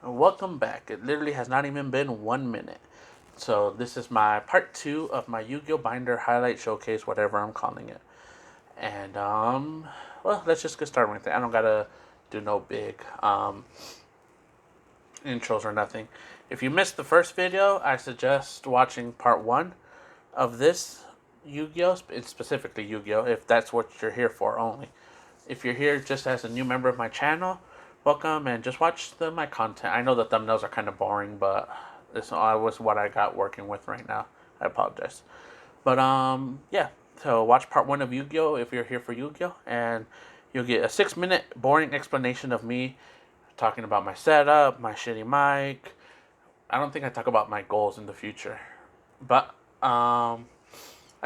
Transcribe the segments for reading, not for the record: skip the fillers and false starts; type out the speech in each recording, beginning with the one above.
Welcome back. It literally has not even been 1 minute. So this is my part two of my Yu-Gi-Oh binder highlight showcase, whatever I'm calling it. And well, let's just get started with it. I don't gotta do no big intros or nothing. If you missed the first video, I suggest watching part one of this Yu-Gi-Oh, specifically Yu-Gi-Oh, if that's what you're here for only. If you're here just as a new member of my channel, welcome and just watch my content. I know the thumbnails are kind of boring, but this was what I got working with right now. I apologize. But yeah. So watch part one of Yu-Gi-Oh if you're here for Yu-Gi-Oh, and you'll get a 6-minute boring explanation of me talking about my setup, my shitty mic. I don't think I talk about my goals in the future, but I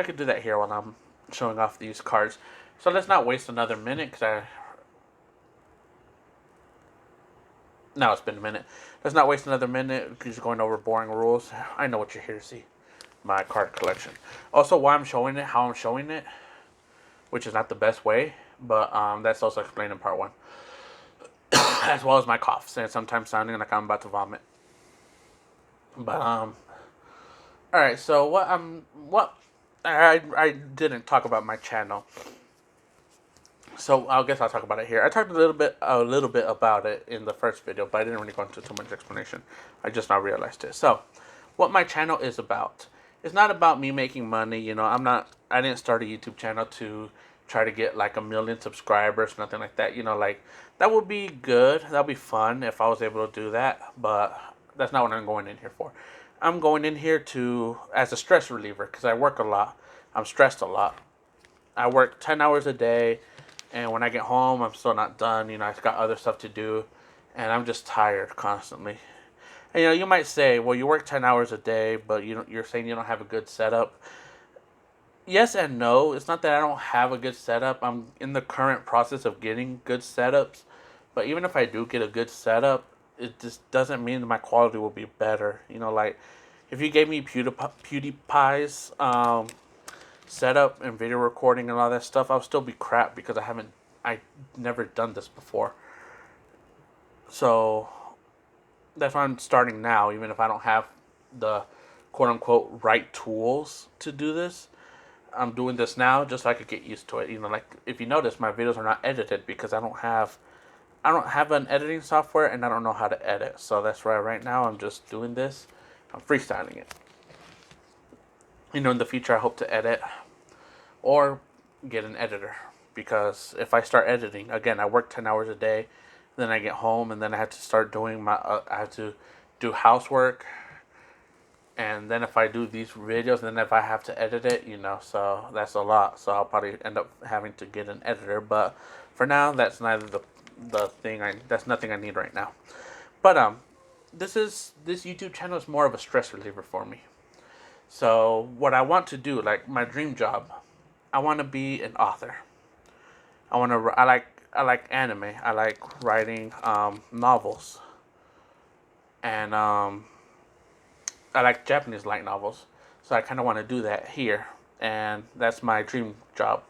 could do that here while I'm showing off these cards. So let's not waste another minute because now it's been a minute. Let's not waste another minute because you're going over boring rules. I know what you're here to see. My card collection. Also, why I'm showing it, how I'm showing it, which is not the best way, but that's also explained in part one. As well as my coughs and sometimes sounding like I'm about to vomit. But alright, so what I didn't talk about my channel. So I guess I'll talk about it here. I talked a little bit about it in the first video, but I didn't really go into too much explanation. I just now realized it. So, what my channel is about. It's not about me making money. You know, I didn't start a YouTube channel to try to get like 1 million subscribers, nothing like that. You know, like that would be good. That'd be fun if I was able to do that. But that's not what I'm going in here for. I'm going in here to as a stress reliever because I work a lot. I'm stressed a lot. I work 10 hours a day. And when I get home, I'm still not done. You know, I've got other stuff to do, and I'm just tired constantly. And you know, you might say, "Well, you work 10 hours a day, but you're saying you don't have a good setup." Yes and no. It's not that I don't have a good setup. I'm in the current process of getting good setups, but even if I do get a good setup, it just doesn't mean that my quality will be better. You know, like if you gave me PewDiePie's setup and video recording and all that stuff, I'll still be crap because I never done this before. So that's why I'm starting now, even if I don't have the quote unquote right tools to do this. I'm doing this now just so I could get used to it. You know, like if you notice, my videos are not edited because I don't have an editing software and I don't know how to edit. So that's why right now I'm just doing this. I'm freestyling it. You know, in the future I hope to edit or get an editor, because if I start editing again, I work 10 hours a day, then I get home and then I have to start doing I have to do housework, and then if I do these videos, then if I have to edit it, you know, so that's a lot. So I'll probably end up having to get an editor, but for now that's neither the thing that's nothing I need right now. But this YouTube channel is more of a stress reliever for me. So what I want to do, like my dream job, I want to be an author. I like anime. I like writing novels, and I like Japanese light novels. So I kind of want to do that here, and that's my dream job.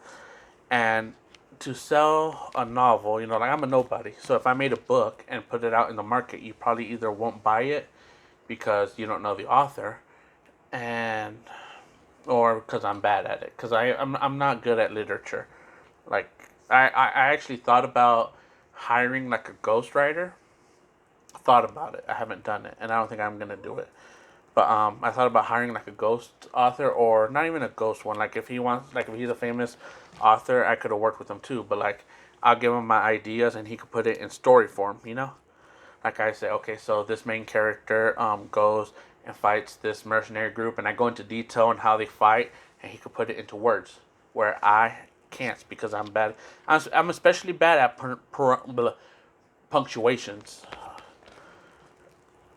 And to sell a novel, you know, like I'm a nobody. So if I made a book and put it out in the market, you probably either won't buy it because you don't know the author, and or because I'm bad at it. Because I'm not good at literature. Like I actually thought about hiring like a ghostwriter. Thought about it. I haven't done it, and I don't think I'm gonna do it. But I thought about hiring like a ghost author, or not even a ghost one. Like if he wants, like if he's a famous author, I could have worked with him too. But like I'll give him my ideas, and he could put it in story form. You know, like I say, okay, so this main character goes and fights this mercenary group, and I go into detail on how they fight, and he could put it into words where I can't because I'm bad. I'm especially bad at punctuations.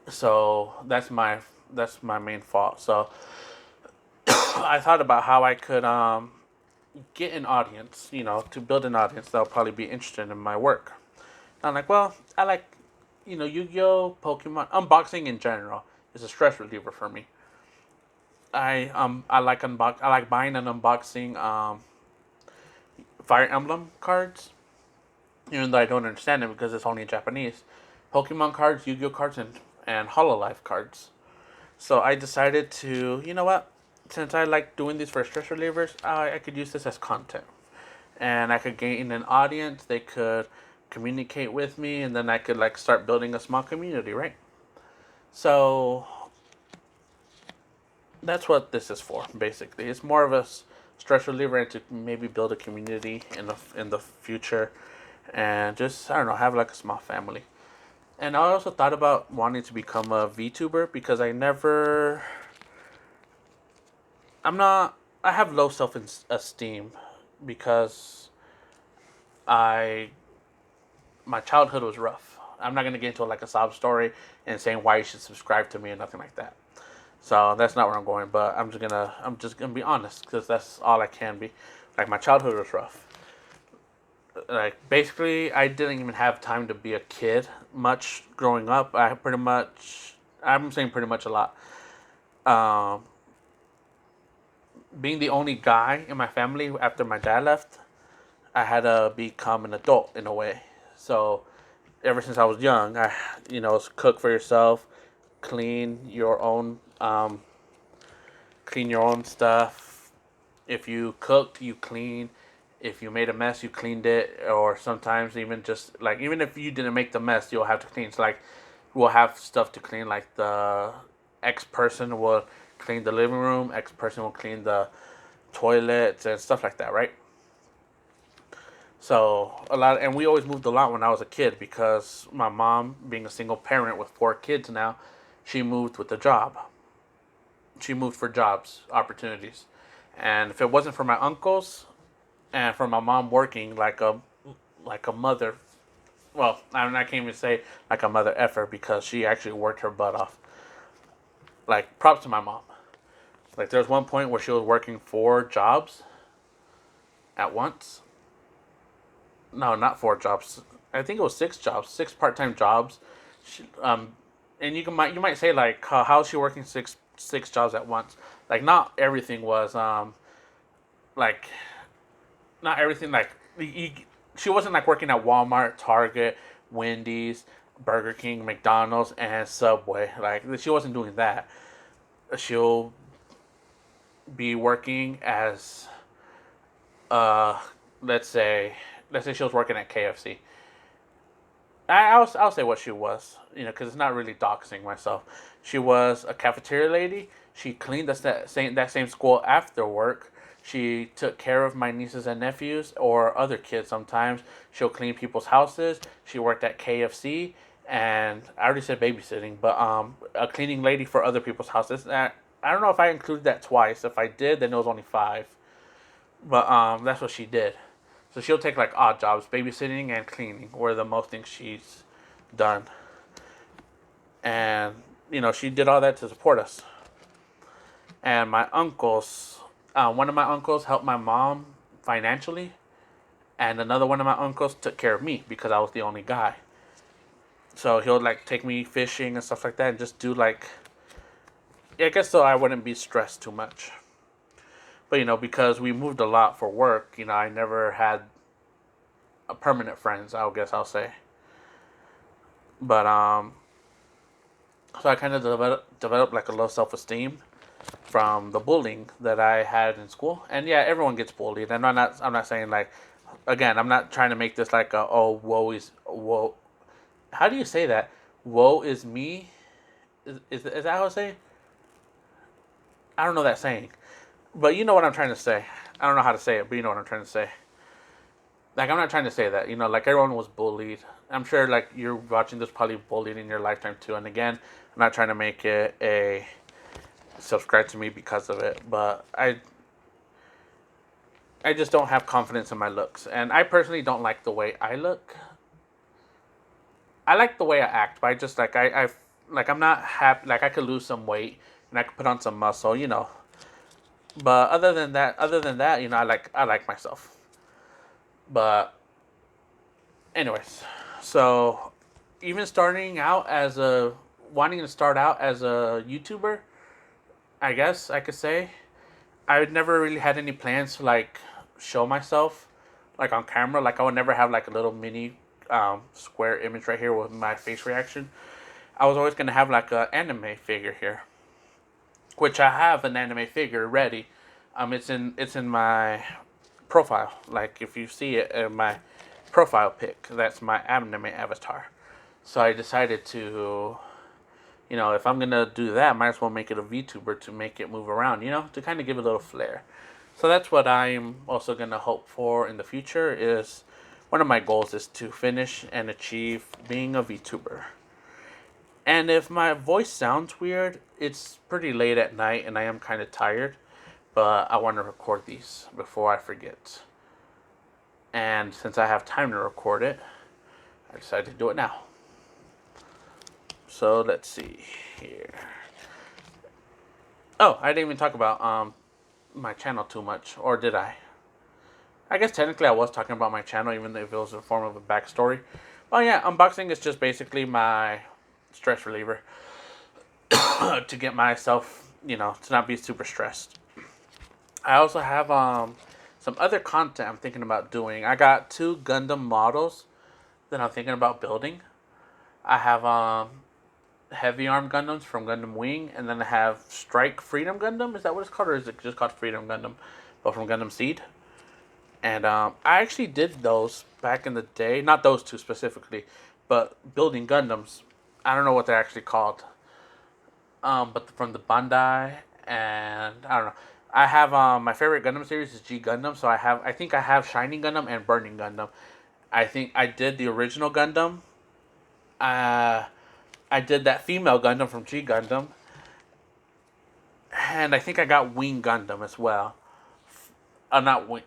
So that's my main fault. So I thought about how I could get an audience, you know, to build an audience that'll probably be interested in my work. And I'm like, well, I like, you know, Yu-Gi-Oh, Pokemon, unboxing in general is a stress reliever for me. I like buying and unboxing Fire Emblem cards, even though I don't understand it because it's only in Japanese. Pokemon cards, Yu-Gi-Oh cards, and Hololive cards. So I decided to, you know what? Since I like doing these for stress relievers, I could use this as content. And I could gain an audience. They could communicate with me, and then I could like start building a small community, right? So that's what this is for, basically. It's more of a stress reliever and to maybe build a community in the future, and just I don't know, have like a small family. And I also thought about wanting to become a VTuber because I'm not. I have low self esteem because I my childhood was rough. I'm not gonna get into like a sob story and saying why you should subscribe to me and nothing like that. So that's not where I'm going. But I'm just gonna be honest because that's all I can be. Like my childhood was rough. Like basically, I didn't even have time to be a kid much growing up. I'm saying pretty much a lot. Um, Being the only guy in my family after my dad left, I had to become an adult in a way. So ever since I was young, cook for yourself, clean your own, clean your own stuff. If you cooked, you clean. If you made a mess, you cleaned it. Or sometimes even just like even if you didn't make the mess, you'll have to clean. So like, we'll have stuff to clean. Like the X person will clean the living room. X person will clean the toilets and stuff like that, right? So a lot, and we always moved a lot when I was a kid because my mom, being a single parent with 4 kids now, she moved with a job. She moved for jobs, opportunities, and if it wasn't for my uncles and for my mom working like a mother, well, I can't even say like a mother effer because she actually worked her butt off. Like props to my mom. Like there was one point where she was working 4 jobs at once. No, not 4 jobs. I think it was 6 jobs, 6 part-time jobs. She, and you might say like how's she working six jobs at once? Like not everything was like not everything like she wasn't like working at Walmart, Target, Wendy's, Burger King, McDonald's, and Subway. Like she wasn't doing that. She'll be working as uh let's say she was working at KFC. I'll say what she was, because it's not really doxing myself. She was a cafeteria lady. She cleaned us that same school after work. She took care of my nieces and nephews or other kids sometimes. She'll clean people's houses. She worked at KFC, and I already said babysitting, but a cleaning lady for other people's houses. I don't know if I included that twice. If I did, then it was only 5. But that's what she did. So she'll take like odd jobs. Babysitting and cleaning were the most things she's done. And, she did all that to support us. And my uncles, one of my uncles helped my mom financially. And another one of my uncles took care of me because I was the only guy. So he'll like take me fishing and stuff like that and just do like, I guess so I wouldn't be stressed too much. But because we moved a lot for work, I never had a permanent friends. I guess I'll say. But so I kind of developed like a low self esteem from the bullying that I had in school. And yeah, everyone gets bullied. And I'm not saying like, again, I'm not trying to make this like a oh woe. How do you say that? Woe is me. Is that how I say? I don't know that saying. But you know what I'm trying to say. I don't know how to say it, but you know what I'm trying to say. Like I'm not trying to say that, like everyone was bullied. I'm sure like you're watching this probably bullied in your lifetime too. And again, I'm not trying to make it a subscribe to me because of it, but I just don't have confidence in my looks. And I personally don't like the way I look. I like the way I act, but I just like I'm not happy. Like I could lose some weight and I could put on some muscle. But other than that, I like myself. But anyways, so even wanting to start out as a YouTuber, I guess I could say I never really had any plans to like show myself like on camera. Like I would never have like a little mini square image right here with my face reaction. I was always gonna have like an anime figure here, which I have an anime figure ready. It's in my profile. Like if you see it in my profile pic, that's my anime avatar. So I decided to, if I'm gonna do that, I might as well make it a VTuber to make it move around. To kind of give it a little flair. So that's what I'm also gonna hope for in the future. Is one of my goals is to finish and achieve being a VTuber. And if my voice sounds weird, it's pretty late at night and I am kind of tired, but I want to record these before I forget. And since I have time to record it, I decided to do it now. So let's see here. Oh, I didn't even talk about my channel too much, or did I? I guess technically I was talking about my channel, even though if it was in the form of a backstory. Well, yeah, unboxing is just basically my stress reliever to get myself, to not be super stressed. I also have some other content I'm thinking about doing. I got 2 Gundam models that I'm thinking about building. I have heavy arm Gundams from Gundam Wing, and then I have Strike Freedom Gundam. Is that what it's called, or is it just called Freedom Gundam? But from Gundam Seed. And I actually did those back in the day. Not those 2 specifically, but building Gundams. I don't know what they're actually called. But from the Bandai, and I don't know. I have my favorite Gundam series is G Gundam, so I think I have Shining Gundam and Burning Gundam. I think I did the original Gundam. I did that female Gundam from G Gundam, and I think I got Wing Gundam as well. Not Wing.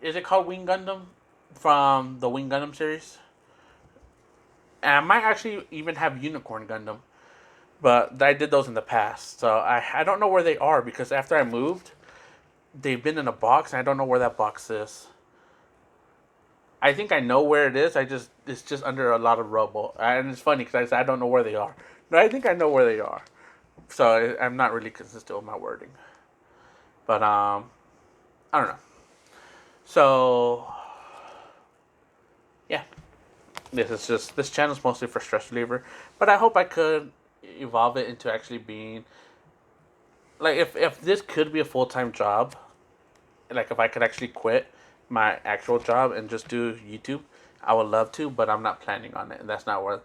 Is it called Wing Gundam from the Wing Gundam series? And I might actually even have Unicorn Gundam, but I did those in the past, so I don't know where they are because after I moved, they've been in a box, and I don't know where that box is. I think I know where it is. It's just under a lot of rubble, and it's funny because I don't know where they are. But I think I know where they are, so I'm not really consistent with my wording. But I don't know. So yeah, this channel is mostly for stress reliever, but I hope I could evolve it into actually being like if this could be a full-time job, like if I could actually quit my actual job and just do YouTube, I would love to, but I'm not planning on it. And that's not where,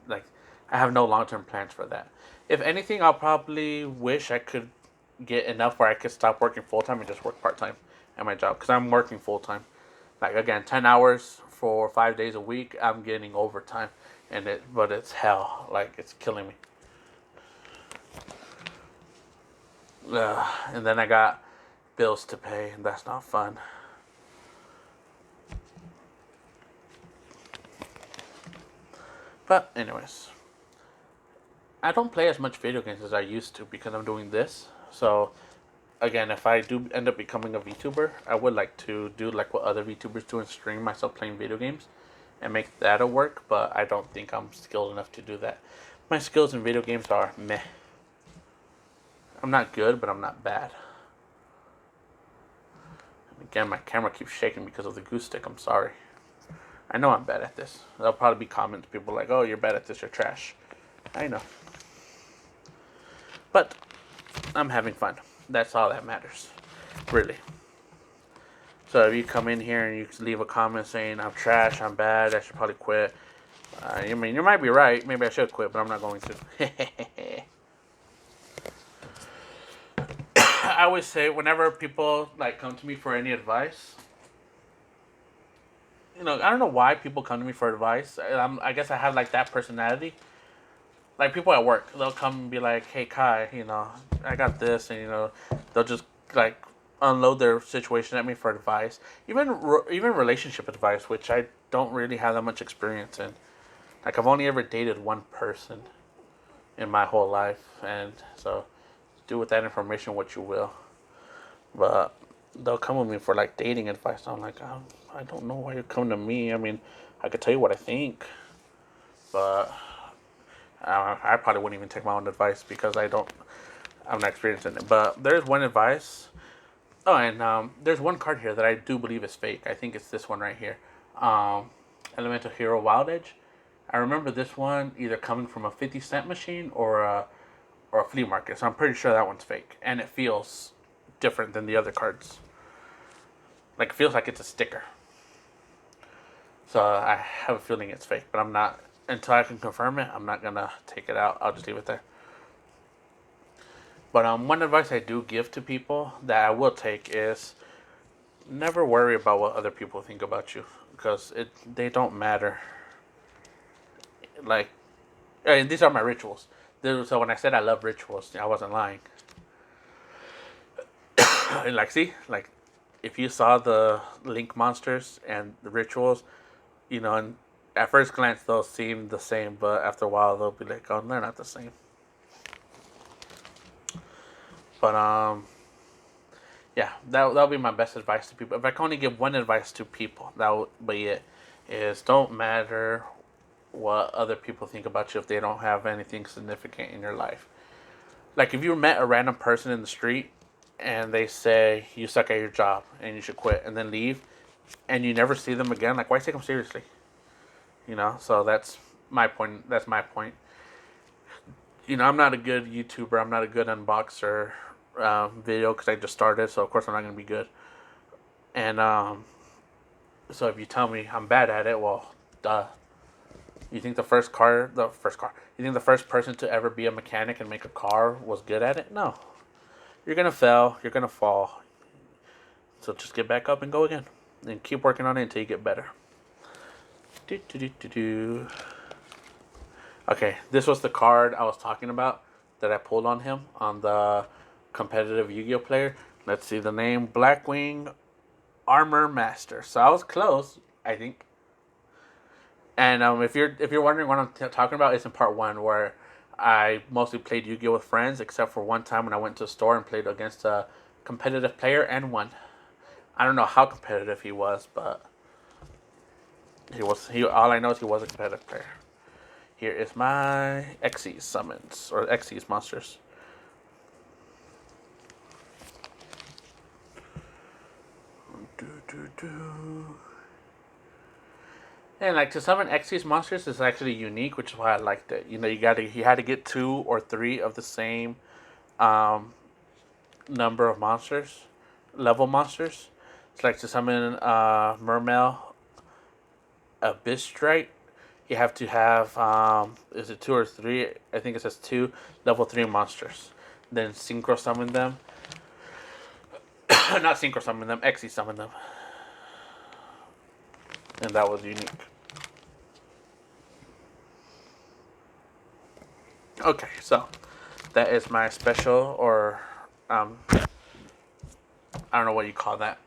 like, I have no long-term plans for that. If anything, I'll probably wish I could get enough where I could stop working full-time and just work part-time at my job, because I'm working full-time. Like, again, 10 hours for 5 days a week, I'm getting overtime, but it's hell. Like, it's killing me. And then I got bills to pay, and that's not fun. But anyways, I don't play as much video games as I used to because I'm doing this. So again, if I do end up becoming a VTuber, I would like to do like what other VTubers do and stream myself playing video games and make that a work, but I don't think I'm skilled enough to do that. My skills in video games are meh. I'm not good, but I'm not bad. Again, my camera keeps shaking because of the goose stick. I'm sorry. I know I'm bad at this. There'll probably be comments. People like, oh, you're bad at this. You're trash. I know. But I'm having fun. That's all that matters. Really. So if you come in here and you leave a comment saying, I'm trash, I'm bad, I should probably quit. I mean, you might be right. Maybe I should quit, but I'm not going to. I always say, whenever people like come to me for any advice, I don't know why people come to me for advice. I guess I have like that personality. Like people at work, they'll come and be like, "Hey Kai, I got this," and they'll just like unload their situation at me for advice. Even relationship advice, which I don't really have that much experience in. Like I've only ever dated one person in my whole life, and so do with that information what you will. But they'll come with me for like dating advice. I'm like, I don't know why you come to me. I mean, I could tell you what I think, but I probably wouldn't even take my own advice because I'm not experienced in it. But there's one advice. Oh, and there's one card here that I do believe is fake. I think it's this one right here. Elemental Hero Wild Edge. I remember this one either coming from a 50-cent machine or a flea market, so I'm pretty sure that one's fake, and it feels different than the other cards. Like it feels like it's a sticker. So I have a feeling it's fake, but I'm not until I can confirm it. I'm not gonna take it out. I'll just leave it there. But one advice I do give to people that I will take is never worry about what other people think about you because they don't matter. Like, and these are my rituals. So when I said I love rituals, I wasn't lying. And like, see, like, if you saw the Link monsters and the rituals, and at first glance they'll seem the same, but after a while they'll be like, oh, they're not the same. But yeah, that'll be my best advice to people. If I can only give one advice to people, that would be it. Is don't matter what other people think about you if they don't have anything significant in your life. Like if you met a random person in the street and they say you suck at your job and you should quit and then leave and you never see them again, like why take them seriously? So that's my point. I'm not a good YouTuber. I'm not a good unboxer video because I just started, so of course I'm not going to be good. And so if you tell me I'm bad at it, well, duh. You think the first person to ever be a mechanic and make a car was good at it? No. You're going to fail. You're going to fall. So just get back up and go again. And keep working on it until you get better. Okay, this was the card I was talking about that I pulled on him on the competitive Yu-Gi-Oh player. Let's see the name. Blackwing Armor Master. So I was close, I think. And if you're wondering what I'm talking about, it's in part 1 where I mostly played Yu-Gi-Oh with friends, except for one time when I went to a store and played against a competitive player and won. I don't know how competitive he was, but all I know is he was a competitive player. Here is my Xyz summons or Xyz monsters. And like to summon Xyz monsters is actually unique, which is why I liked it. You had to get 2 or 3 of the same number of monsters, level monsters. It's like to summon Mermail Abystrite. You have to have is it 2 or 3? I think it says 2 level 3 monsters. Then synchro summon them. Not synchro summon them, Xyz summon them. And that was unique. Okay, so that is my special, or I don't know what you call that,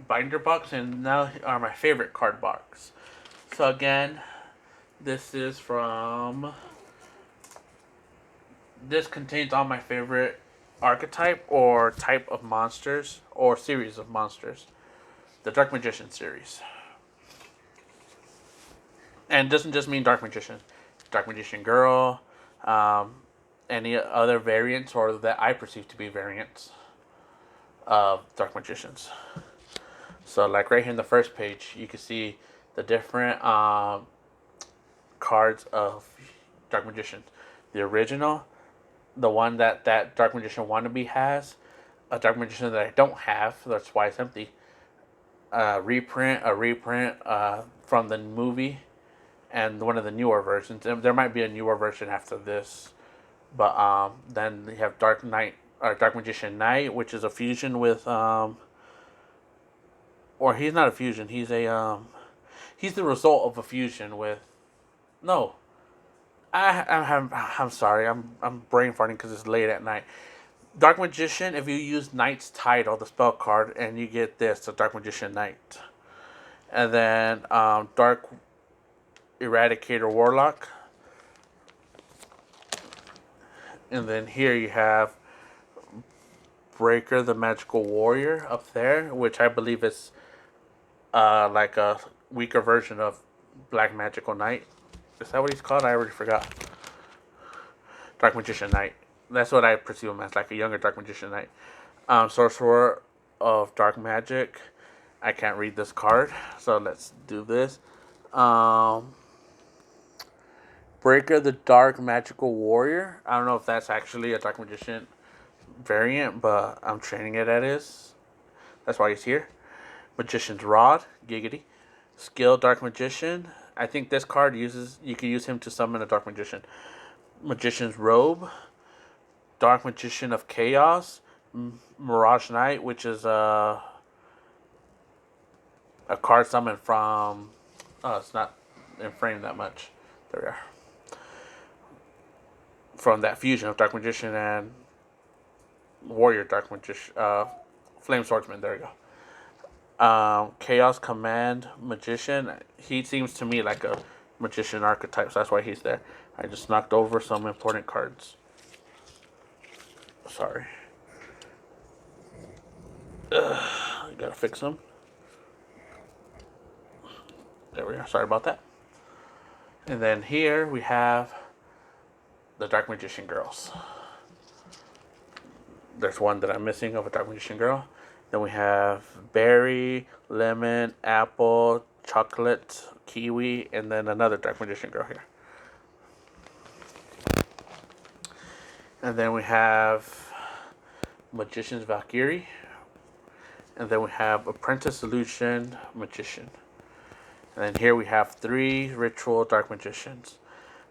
binder box, and now are my favorite card box. So again, this contains all my favorite archetype or type of monsters or series of monsters. The Dark Magician series. And it doesn't just mean Dark Magician. Dark Magician Girl, any other variants or that I perceive to be variants of Dark Magicians. So like right here in the first page, you can see the different cards of Dark Magician. The original, the one that Dark Magician wannabe has, a Dark Magician that I don't have, that's why it's empty. A reprint from the movie, and one of the newer versions. There might be a newer version after this, but then you have Dark Magician Knight, which is a fusion with or he's not a fusion. He's he's the result of a fusion with. No, I'm sorry. I'm brain farting because it's late at night. Dark Magician. If you use Knight's title, the spell card, and you get this, the Dark Magician Knight, and then Dark Eradicator Warlock, and then here you have Breaker the Magical Warrior up there, which I believe is like a weaker version of Black Magical Knight. Is that what he's called? I already forgot. Dark Magician Knight. That's what I perceive him as, like a younger Dark Magician Knight. Sorcerer of Dark Magic. I can't read this card, so let's do this. Um, Breaker the Dark Magical Warrior. I don't know if that's actually a Dark Magician variant, but I'm training it as. That's why he's here. Magician's Rod, giggity. Skill Dark Magician. I think this card you can use him to summon a Dark Magician. Magician's Robe, Dark Magician of Chaos, Mirage Knight, which is a card summoned from. Oh, it's not in frame that much. There we are. From that fusion of Dark Magician and Warrior Dark Magician, Flame Swordsman. There you go. Chaos Command Magician. He seems to me like a magician archetype, so that's why he's there. I just knocked over some important cards. Sorry. I gotta fix them. There we are. Sorry about that. And then here we have the Dark Magician girls. There's one that I'm missing of a Dark Magician girl. Then we have berry, lemon, apple, chocolate, kiwi, and then another Dark Magician girl here. And then we have Magician's Valkyrie. And then we have Apprentice Illusion Magician. And then here we have 3 Ritual Dark Magicians.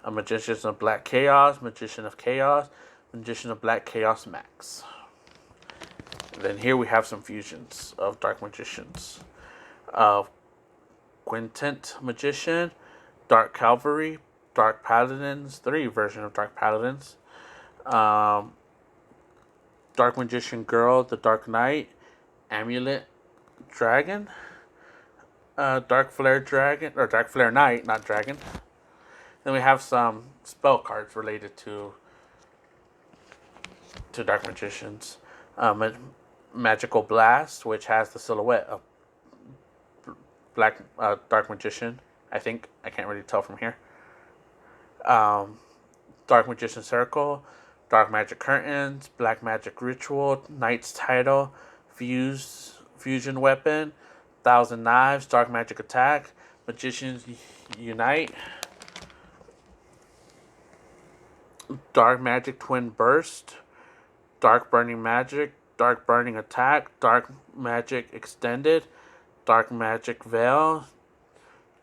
A Magician of Black Chaos, Magician of Chaos, Magician of Black Chaos Max. And then here we have some fusions of Dark Magicians. Quintet Magician, Dark Cavalry, Dark Paladins, 3 version of Dark Paladins. Dark Magician Girl, the Dark Knight, Amulet Dragon, Dark Flare Dragon, or Dark Flare Knight, not Dragon. Then we have some spell cards related to Dark Magicians. Magical Blast, which has the silhouette of Dark Magician. I think I can't really tell from here. Dark Magician Circle, Dark Magic Curtains, Black Magic Ritual, Knight's Title, Fusion Weapon, Thousand Knives, Dark Magic Attack, Magicians Unite, Dark Magic Twin Burst, Dark Burning Magic, Dark Burning Attack, Dark Magic Extended, Dark Magic Veil,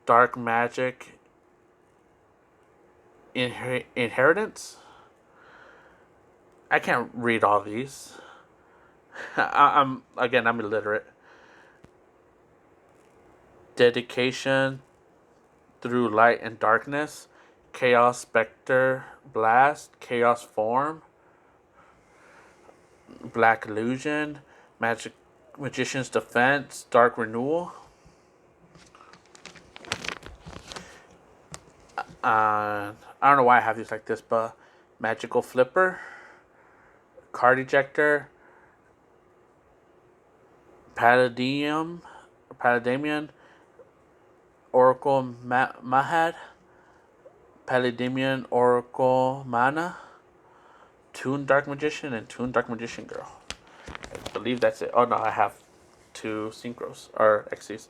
Dark Magic Inheritance. I can't read all these. I'm illiterate. Dedication Through Light and Darkness, Chaos Spectre Blast, Chaos Form, Black Illusion, Magician's Defense, Dark Renewal. I don't know why I have these like this, but Magical Flipper, Card Ejector, Paladamian, Oracle Mahad, Paladamian Oracle Mana, Toon Dark Magician, and Toon Dark Magician Girl. I believe that's it. Oh no, I have 2 synchros, or XCs.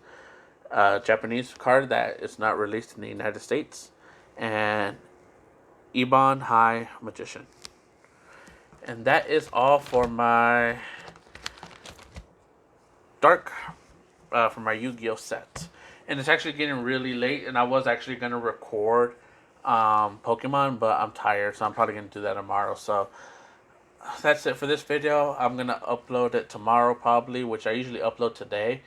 Japanese card that is not released in the United States, and Ebon High Magician. And that is all for my for my Yu-Gi-Oh set. And it's actually getting really late, and I was actually going to record Pokemon, but I'm tired, so I'm probably going to do that tomorrow. So that's it for this video. I'm going to upload it tomorrow probably, which I usually upload today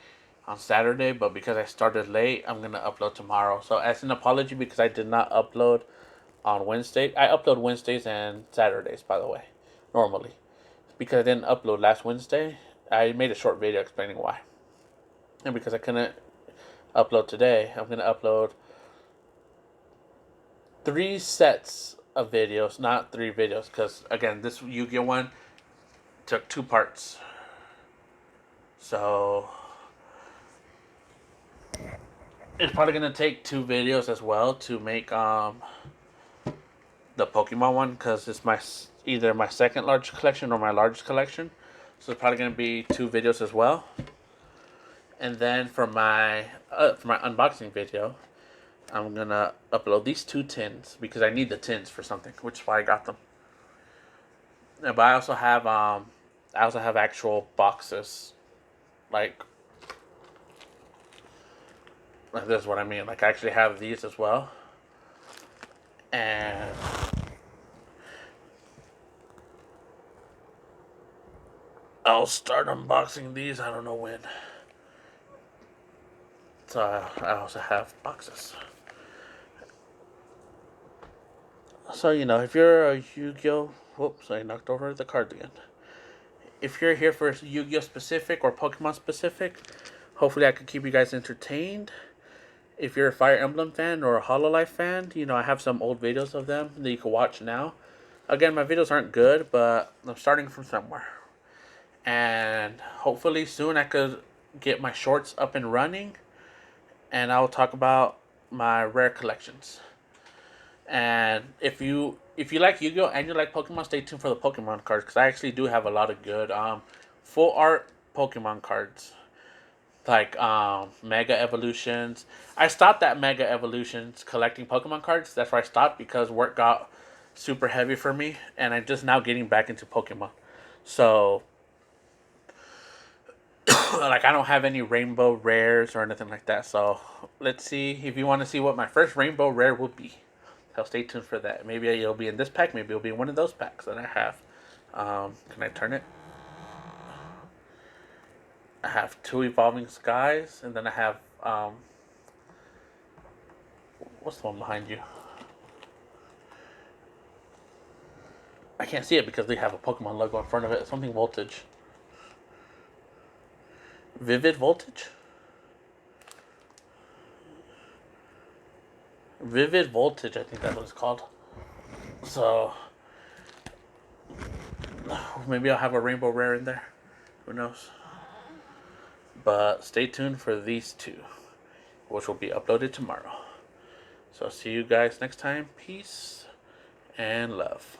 on Saturday, but because I started late, I'm going to upload tomorrow. So as an apology, because I did not upload on Wednesday. I upload Wednesdays and Saturdays, by the way, normally. Because I didn't upload last Wednesday, I made a short video explaining why. And because I couldn't upload today, I'm going to upload 3 sets of videos, not 3 videos, because again, this Yu-Gi-Oh one took 2 parts. So it's probably going to take 2 videos as well to make the Pokemon one, because it's either my second largest collection or my largest collection. So it's probably going to be 2 videos as well. And then for my unboxing video, I'm gonna upload these 2 tins because I need the tins for something, which is why I got them. Yeah, but I also have actual boxes, like this is what I mean. Like I actually have these as well, and I'll start unboxing these. I don't know when. So I also have boxes. So if you're a Yu-Gi-Oh, whoops, I knocked over the card again. If you're here for Yu-Gi-Oh specific or Pokemon specific, hopefully I can keep you guys entertained. If you're a Fire Emblem fan or a Hololive fan, I have some old videos of them that you can watch now. Again, my videos aren't good, but I'm starting from somewhere. And hopefully soon I could get my shorts up and running, and I'll talk about my rare collections. And if you like Yu-Gi-Oh and you like Pokemon, stay tuned for the Pokemon cards because I actually do have a lot of good full art Pokemon cards, like Mega Evolutions. I stopped at Mega Evolutions collecting Pokemon cards. That's where I stopped because work got super heavy for me, and I'm just now getting back into Pokemon. So like I don't have any rainbow rares or anything like that. So let's see if you want to see what my first rainbow rare will be. So stay tuned for that. Maybe it'll be in this pack. Maybe it'll be in one of those packs that I have. Can I turn it? I have 2 Evolving Skies, and then I have what's the one behind you? I can't see it because they have a Pokemon logo in front of it. Something Voltage. Vivid Voltage? Vivid Voltage, I think that's what it's called. So maybe I'll have a rainbow rare in there. Who knows? But stay tuned for these 2, which will be uploaded tomorrow. So see you guys next time. Peace and love.